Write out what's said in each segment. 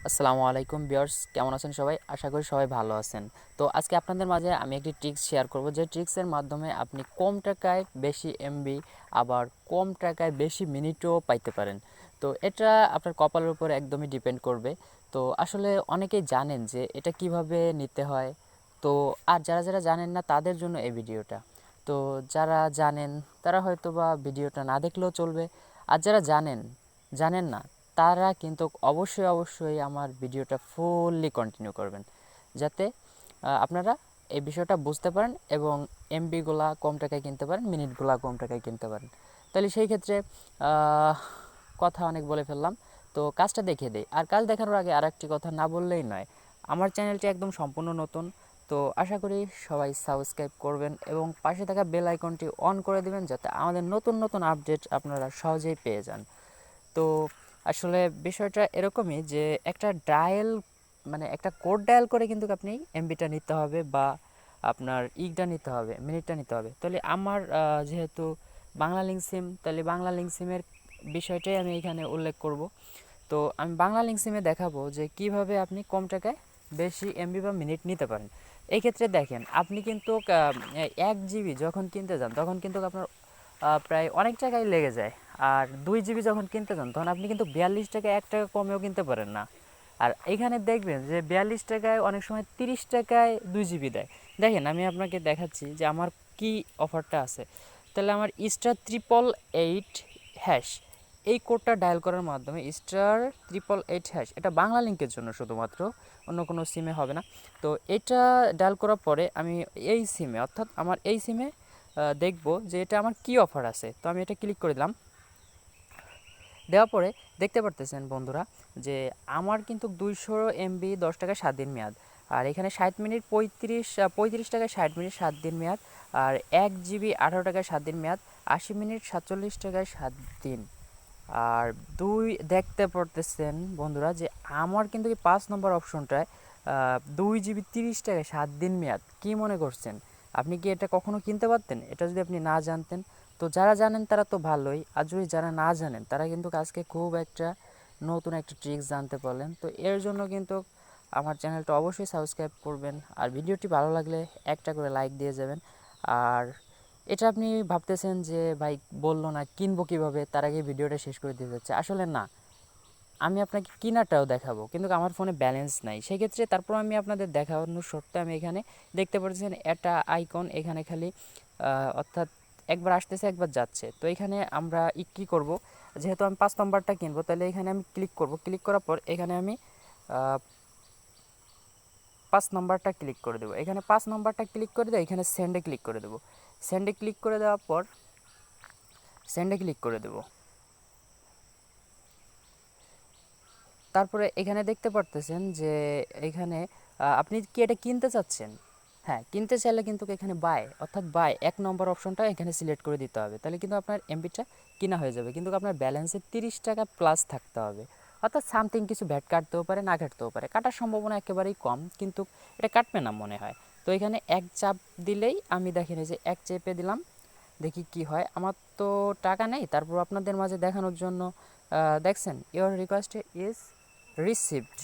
আসসালামু আলাইকুম ভিউয়ার্স, কেমন আছেন সবাই? আশা করি সবাই ভালো আছেন। তো আজকে আপনাদের মাঝে আমি একটি ট্রিক্স শেয়ার করব, যে ট্রিক্সের মাধ্যমে আপনি কম টাকায় বেশি এমবি আবার কম টাকায় বেশি মিনিটও পাইতে পারেন। তো এটা আপনার কপালের উপর একদমই ডিপেন্ড করবে। তো আসলে অনেকেই জানেন যে এটা কিভাবে নিতে হয়। তো আর যারা জানেন না তাদের জন্য এই ভিডিওটা। তো যারা জানেন তারা হয়তোবা ভিডিওটা না দেখলেও চলবে। আর যারা জানেন না তারা কিন্তু অবশ্যই আমার ভিডিওটা ফুললি কন্টিনিউ করবেন, যাতে আপনারা এই বিষয়টা বুঝতে পারেন এবং এমবিগুলা কম টাকায় কিনতে পারেন, মিনিটগুলা কম টাকায় কিনতে পারেন। তাহলে সেই ক্ষেত্রে আহ, কথা অনেক বলে ফেললাম, তো কাজটা দেখিয়ে দেই। আর কাজ দেখানোর আগে আর একটি কথা না বললেই নয়, আমার চ্যানেলটি একদম সম্পূর্ণ নতুন। তো আশা করি সবাই সাবস্ক্রাইব করবেন এবং পাশে থাকা বেল আইকনটি অন করে দিবেন, যাতে আমাদের নতুন নতুন আপডেট আপনারা সহজেই পেয়ে যান। তো আসলে বিষয়টা এরকমই যে একটা ডায়াল, মানে একটা কোড ডায়াল করে কিন্তু আপনি এমবিটা নিতে হবে বা আপনার ইটা নিতে হবে, মিনিটটা নিতে হবে। তাহলে আমার যেহেতু বাংলা লিঙ্ক সিম, তাহলে বাংলা লিঙ্ক সিমের বিষয়টাই আমি এখানে উল্লেখ করব। তো আমি বাংলা লিঙ্ক সিমে দেখাবো যে কিভাবে আপনি কম টাকায় বেশি এমবি বা মিনিট নিতে পারেন। এই ক্ষেত্রে দেখেন, আপনি কিন্তু 1 জিবি যখন কিনতে যান তখন কিন্তু আপনার প্রায় অনেক টাকাই লেগে যায়। আর 2 জিবি যখন কিনতে যান তখন আপনি কিন্তু 42 টাকা 1 টাকা কমেও কিনতে পারেন না। আর এখানে দেখবেন যে 42 টাকায় অনেক সময় 30 টাকায় 2 জিবি দেয়। দেখেন আমি আপনাকে দেখাচ্ছি যে আমার কি অফারটা আছে। তাহলে আমার *888# এই কোডটা ডায়াল করার মাধ্যমে *888# এটা বাংলা লিঙ্কের জন্য শুধুমাত্র, অন্য কোনো সিমে হবে না। তো এটা ডায়াল করার পরে আমি এই সিমে, অর্থাৎ আমার এই সিমে দেখব যে এটা আমার কি অফার আছে। তো আমি এটা ক্লিক করে দিলাম। দেওয়ার পরে দেখতে পারতেছেন বন্ধুরা যে আমার কিন্তু 200 MB 10 টাকা 7 দিন মেয়াদ। আর এখানে 60 মিনিট 35 টাকায় 60 মিনিট 7 দিন মেয়াদ। আর 1 জিবি 18 টাকায় 7 দিন মেয়াদ। 80 মিনিট 47 টাকায় 7 দিন। আর দেখতে পারতেছেন বন্ধুরা যে আমার কিন্তু এই 5 নম্বর অপশনটায় 2 জিবি 30 টাকায় 7 দিন মেয়াদ। কি মনে করছেন? আপনি কি এটা কখনো কিনতে পারতেন এটা যদি আপনি না জানতেন? তো যারা জানেন তারা তো ভালোই, আর যদি যারা না জানেন তারা কিন্তু আজকে খুব একটা নতুন একটা ট্রিক্স জানতে পারলেন। তো এর জন্য কিন্তু আমার চ্যানেলটা অবশ্যই সাবস্ক্রাইব করবেন, আর ভিডিওটি ভালো লাগলে একটা করে লাইক দিয়ে যাবেন। আর এটা আপনি ভাবতেছেন যে ভাই বললো না কিনবো কিভাবে, তার আগে ভিডিওটা শেষ করে দিতে যাচ্ছে। আসলে না, আমি আপনাকে কিনাটাও দেখাবো কিন্তু আমার ফোনে ব্যালেন্স নাই, সেক্ষেত্রে তারপর আমি আপনাদের দেখানোর শর্তে আমি এখানে দেখতে পাচ্ছেন একটা আইকন, এখানে খালি অর্থাৎ একবার আসতেছে একবার যাচ্ছে। তো এখানে আমরা কী করব, যেহেতু আমি 5 নম্বরটা কিনবো তাহলে এখানে আমি ক্লিক করব। ক্লিক করার পর এখানে আমি 5 নম্বরটা ক্লিক করে দেবো। এখানে 5 নম্বরটা ক্লিক করে দেবো, এখানে সেন্ডে ক্লিক করে দেবো। সেন্ডে ক্লিক করে দেওয়ার পর সেন্ডে ক্লিক করে দেবো। তারপরে এখানে দেখতে পারতেছেন যে এখানে আপনি কি এটা কিনতে চাচ্ছেন? হ্যাঁ, কিনতে চাইলে কিন্তু এখানে বাই, অর্থাৎ বাই 1 নম্বর অপশনটা এখানে সিলেক্ট করে দিতে হবে। তাহলে কিন্তু আপনার এমবিটা কিনা হয়ে যাবে, কিন্তু আপনার ব্যালেন্সে 30 টাকা প্লাস থাকতে হবে। অর্থাৎ সামথিং কিছু ভ্যাট কাটতেও পারে, না কাটতেও পারে, কাটার সম্ভাবনা একেবারেই কম, কিন্তু এটা কাটবে না মনে হয়। তো এখানে এক চাপ দিলেই আমি দেখেন এই যে এক চেপে দিলাম, দেখি কি হয়। আমার তো টাকা নেই, তারপর আপনাদের মাঝে দেখানোর জন্য দেখছেন ইওর রিকোয়েস্ট ইজ রিসিভড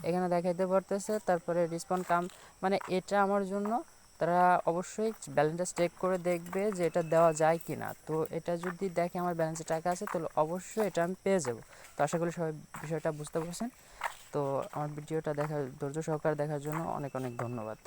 এখানে দেখাইতে পারতেছে। তারপরে রেসপন্ড কাম, মানে এটা আমার জন্য তারা অবশ্যই ব্যালেন্সটা চেক করে দেখবে যে এটা দেওয়া যায় কি না। তো এটা যদি দেখে আমার ব্যালেন্সে টাকা আছে তাহলে অবশ্যই এটা আমি পেয়ে যাব। তো আশা করি সবাই বিষয়টা বুঝতে পারছেন। তো আমার ভিডিওটা ধৈর্য সহকারে দেখার জন্য অনেক অনেক ধন্যবাদ।